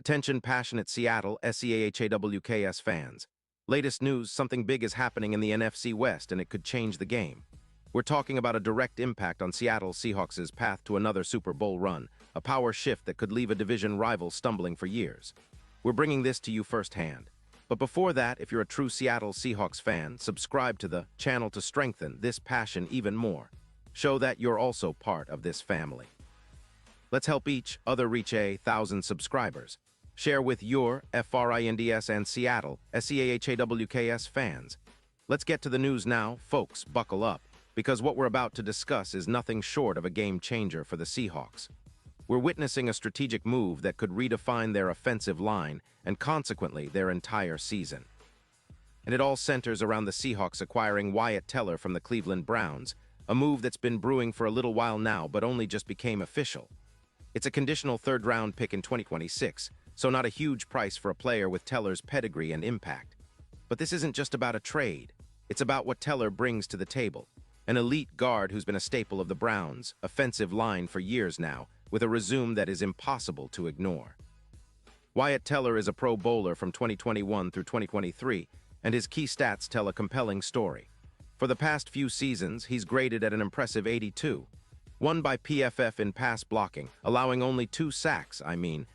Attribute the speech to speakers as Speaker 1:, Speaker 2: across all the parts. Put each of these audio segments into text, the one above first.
Speaker 1: Attention passionate Seattle Seahawks fans. Latest news, something big is happening in the NFC West and it could change the game. We're talking about a direct impact on Seattle Seahawks' path to another Super Bowl run, a power shift that could leave a division rival stumbling for years. We're bringing this to you firsthand. But before that, if you're a true Seattle Seahawks fan, subscribe to the channel to strengthen this passion even more. Show that you're also part of this family. Let's help each other reach 1,000 subscribers. Share with your FRINDS and Seattle SEAHAWKS fans. Let's get to the news now, folks, buckle up, because what we're about to discuss is nothing short of a game changer for the Seahawks. We're witnessing a strategic move that could redefine their offensive line and consequently their entire season. And it all centers around the Seahawks acquiring Wyatt Teller from the Cleveland Browns, a move that's been brewing for a little while now but only just became official. It's a conditional third-round pick in 2026, so not a huge price for a player with Teller's pedigree and impact. But this isn't just about a trade. It's about what Teller brings to the table. An elite guard who's been a staple of the Browns' offensive line for years now, with a resume that is impossible to ignore. Wyatt Teller is a Pro Bowler from 2021 through 2023, and his key stats tell a compelling story. For the past few seasons, he's graded at an impressive 82. Won by PFF in pass blocking, allowing only 2 sacks,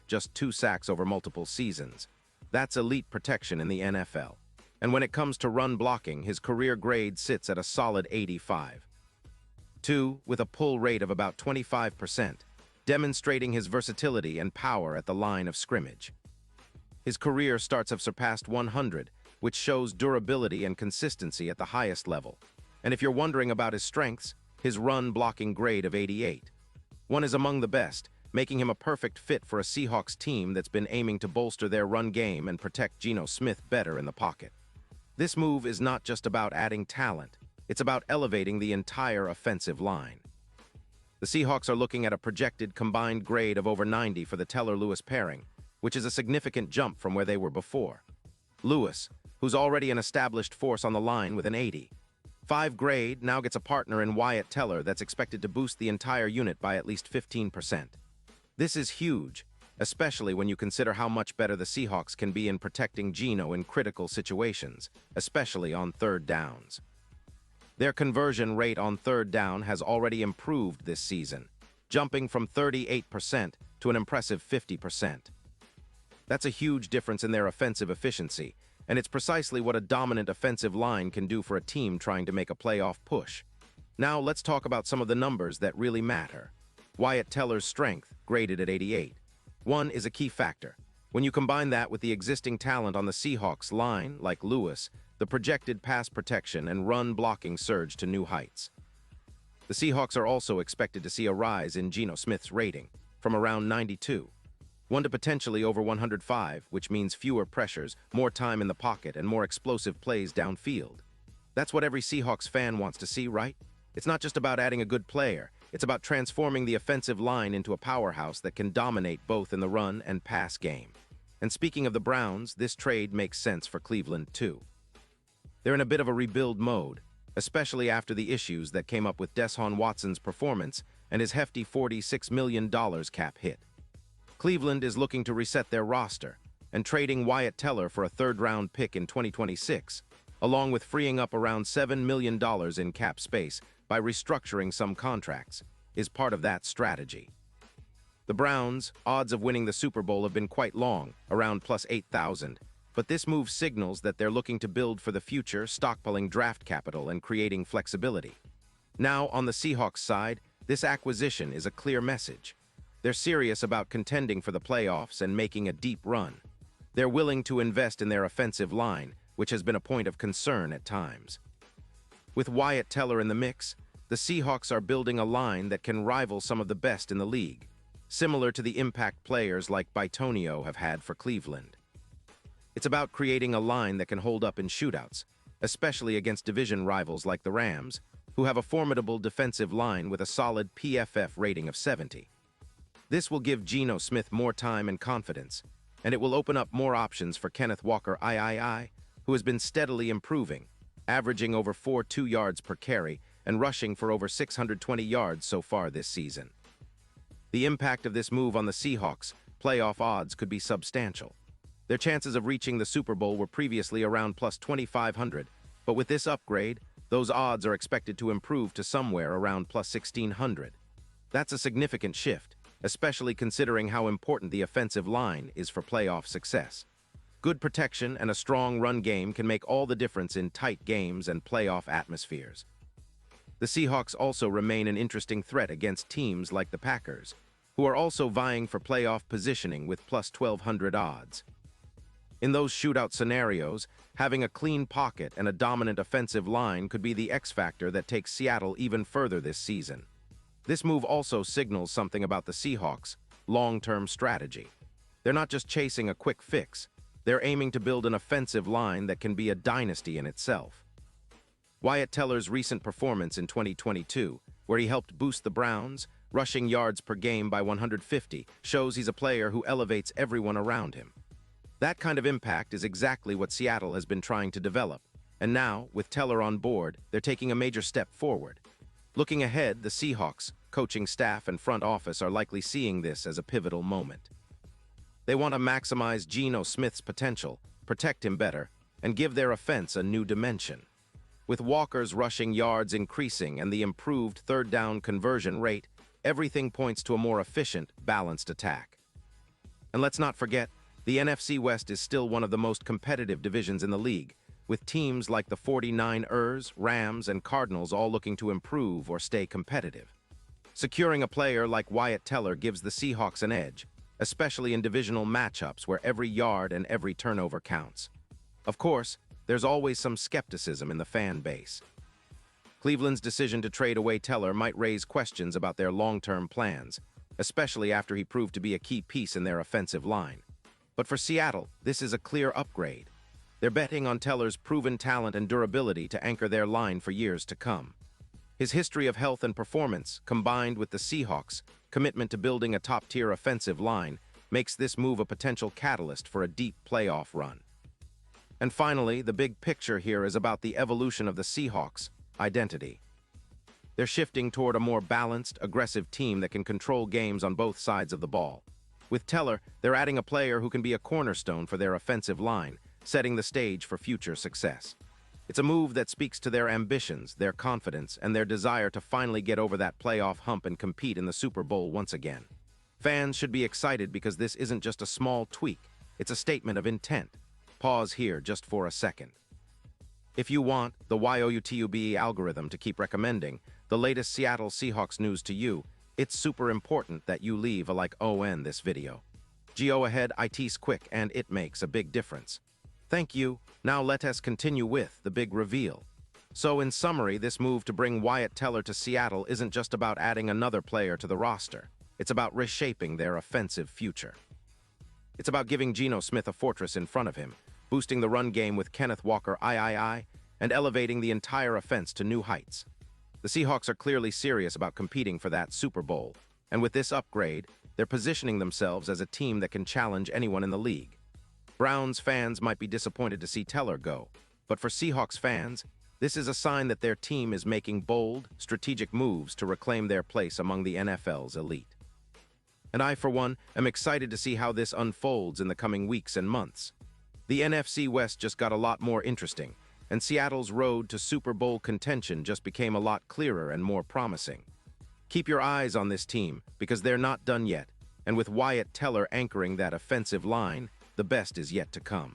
Speaker 1: just 2 sacks over multiple seasons. That's elite protection in the NFL. And when it comes to run blocking, his career grade sits at a solid 85. 2, with a pull rate of about 25%, demonstrating his versatility and power at the line of scrimmage. His career starts have surpassed 100, which shows durability and consistency at the highest level. And if you're wondering about his strengths, his run-blocking grade of 88. One is among the best, making him a perfect fit for a Seahawks team that's been aiming to bolster their run game and protect Geno Smith better in the pocket. This move is not just about adding talent, it's about elevating the entire offensive line. The Seahawks are looking at a projected combined grade of over 90 for the Teller-Lewis pairing, which is a significant jump from where they were before. Lewis, who's already an established force on the line with an 80, 5 grade now gets a partner in Wyatt Teller that's expected to boost the entire unit by at least 15%. This is huge, especially when you consider how much better the Seahawks can be in protecting Geno in critical situations, especially on third downs. Their conversion rate on third down has already improved this season, jumping from 38% to an impressive 50%. That's a huge difference in their offensive efficiency, and it's precisely what a dominant offensive line can do for a team trying to make a playoff push. Now let's talk about some of the numbers that really matter. Wyatt Teller's strength, graded at 88. 1 is a key factor. When you combine that with the existing talent on the Seahawks line, like Lewis, the projected pass protection and run blocking surge to new heights. The Seahawks are also expected to see a rise in Geno Smith's rating, from around 92. 1 to potentially over 105, which means fewer pressures, more time in the pocket, and more explosive plays downfield. That's what every Seahawks fan wants to see, right? It's not just about adding a good player, it's about transforming the offensive line into a powerhouse that can dominate both in the run and pass game. And speaking of the Browns, this trade makes sense for Cleveland too. They're in a bit of a rebuild mode, especially after the issues that came up with Deshaun Watson's performance and his hefty $46 million cap hit. Cleveland is looking to reset their roster, and trading Wyatt Teller for a third-round pick in 2026, along with freeing up around $7 million in cap space by restructuring some contracts, is part of that strategy. The Browns' odds of winning the Super Bowl have been quite long, around plus 8,000, but this move signals that they're looking to build for the future, stockpiling draft capital and creating flexibility. Now, on the Seahawks side, this acquisition is a clear message. They're serious about contending for the playoffs and making a deep run. They're willing to invest in their offensive line, which has been a point of concern at times. With Wyatt Teller in the mix, the Seahawks are building a line that can rival some of the best in the league, similar to the impact players like Bitonio have had for Cleveland. It's about creating a line that can hold up in shootouts, especially against division rivals like the Rams, who have a formidable defensive line with a solid PFF rating of 70. This will give Geno Smith more time and confidence, and it will open up more options for Kenneth Walker III, who has been steadily improving, averaging over 4.2 yards per carry and rushing for over 620 yards so far this season. The impact of this move on the Seahawks playoff odds could be substantial. Their chances of reaching the Super Bowl were previously around plus 2,500, but with this upgrade, those odds are expected to improve to somewhere around plus 1,600. That's a significant shift, especially considering how important the offensive line is for playoff success. Good protection and a strong run game can make all the difference in tight games and playoff atmospheres. The Seahawks also remain an interesting threat against teams like the Packers, who are also vying for playoff positioning with plus 1,200 odds. In those shootout scenarios, having a clean pocket and a dominant offensive line could be the X factor that takes Seattle even further this season. This move also signals something about the Seahawks' long-term strategy. They're not just chasing a quick fix, they're aiming to build an offensive line that can be a dynasty in itself. Wyatt Teller's recent performance in 2022, where he helped boost the Browns' rushing yards per game by 150, shows he's a player who elevates everyone around him. That kind of impact is exactly what Seattle has been trying to develop, and now, with Teller on board, they're taking a major step forward. Looking ahead, the Seahawks, coaching staff and front office are likely seeing this as a pivotal moment. They want to maximize Geno Smith's potential, protect him better, and give their offense a new dimension. With Walker's rushing yards increasing and the improved third down conversion rate, everything points to a more efficient, balanced attack. And let's not forget, the NFC West is still one of the most competitive divisions in the league, with teams like the 49ers, Rams, and Cardinals all looking to improve or stay competitive. Securing a player like Wyatt Teller gives the Seahawks an edge, especially in divisional matchups where every yard and every turnover counts. Of course, there's always some skepticism in the fan base. Cleveland's decision to trade away Teller might raise questions about their long-term plans, especially after he proved to be a key piece in their offensive line. But for Seattle, this is a clear upgrade. They're betting on Teller's proven talent and durability to anchor their line for years to come. His history of health and performance, combined with the Seahawks' commitment to building a top-tier offensive line, makes this move a potential catalyst for a deep playoff run. And finally, the big picture here is about the evolution of the Seahawks' identity. They're shifting toward a more balanced, aggressive team that can control games on both sides of the ball. With Teller, they're adding a player who can be a cornerstone for their offensive line, setting the stage for future success. It's a move that speaks to their ambitions, their confidence, and their desire to finally get over that playoff hump and compete in the Super Bowl once again. Fans should be excited because this isn't just a small tweak, it's a statement of intent. Pause here just for a second. If you want the YOUTUBE algorithm to keep recommending the latest Seattle Seahawks news to you, it's super important that you leave a like on this video. Go ahead, it's quick and it makes a big difference. Thank you. Now let us continue with the big reveal. So in summary, this move to bring Wyatt Teller to Seattle isn't just about adding another player to the roster. It's about reshaping their offensive future. It's about giving Geno Smith a fortress in front of him, boosting the run game with Kenneth Walker and elevating the entire offense to new heights. The Seahawks are clearly serious about competing for that Super Bowl, and with this upgrade, they're positioning themselves as a team that can challenge anyone in the league. Browns fans might be disappointed to see Teller go, but for Seahawks fans, this is a sign that their team is making bold, strategic moves to reclaim their place among the NFL's elite. And I, for one, am excited to see how this unfolds in the coming weeks and months. The NFC West just got a lot more interesting, and Seattle's road to Super Bowl contention just became a lot clearer and more promising. Keep your eyes on this team, because they're not done yet, and with Wyatt Teller anchoring that offensive line, the best is yet to come.